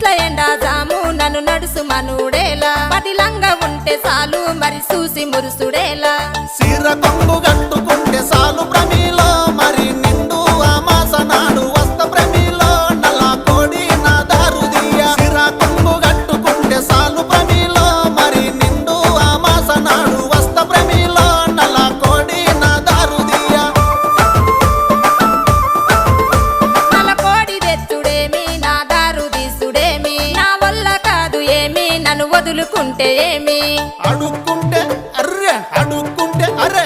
ఇంట్ల ఎండా జాము నన్ను నడుసు మనుడేలా పదిలంగా ఉంటే చాలు మరి చూసి మురుసుడేలా సీర కొంగు కట్టుకుంటే సాలు ప్రమిలో మరి నిండు అమాస నాడు వస్త ప్రమిలో నల్ల కోడి నా దారుదియ సీర కొంగు కట్టుకుంటే సాలు ప్రమిలో మరి నిండు అమాస నాడు వస్త ప్రమిలో నల్ల కోడి నా దారుదియ నల్ల కోడి తెచ్చుడేమి నా దారు తీసుడేమి నా వల్ల కాదు ఏమి నన్ను వదులుకుంటే ఏమి అడుక్కుంటే అర్రే